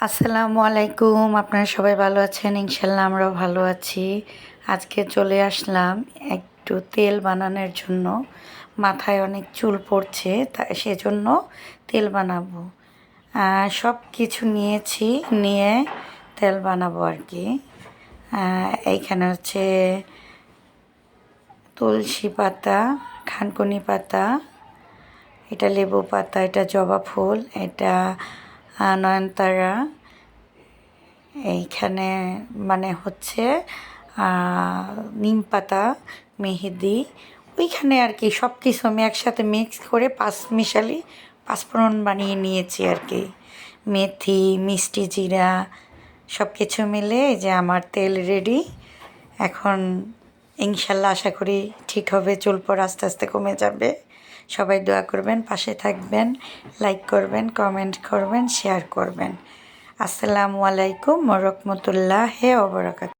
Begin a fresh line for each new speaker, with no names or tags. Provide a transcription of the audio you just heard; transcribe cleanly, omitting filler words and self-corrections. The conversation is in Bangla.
আসসালামু আলাইকুম। আপনারা সবাই ভালো আছেন? ইনশাল্লাহ আমরাও ভালো আছি। আজকে চলে আসলাম একটু তেল বানানোর জন্য। মাথায় অনেক চুল পড়ছে, সেজন্য তেল বানাবো। সব কিছু নিয়েছি, নিয়ে তেল বানাবো আর কি। এইখানে হচ্ছে তুলসী পাতা, খানকুনি পাতা, এটা লেবু পাতা, এটা জবা ফুল, এটা নয়নতারা, এইখানে মানে হচ্ছে নিম পাতা, মেহেদি, ওইখানে আর কি সব কিছু আমি একসাথে মিক্স করে পাঁচমিশালি পাঁচফোড়ন বানিয়ে নিয়েছি আর কি। মেথি, মিষ্টি জিরা সব কিছু মিলে এই যে আমার তেল রেডি। এখন ইনশাল্লাহ আশা করি ঠিক হবে, চুল পড়া আস্তে আস্তে কমে যাবে। সবাই দোয়া করবেন, পাশে থাকবেন, লাইক করবেন, কমেন্ট করবেন, শেয়ার করবেন। আসসালামু আলাইকুম ওয়া রাহমাতুল্লাহি ওয়া বারাকাতুহু।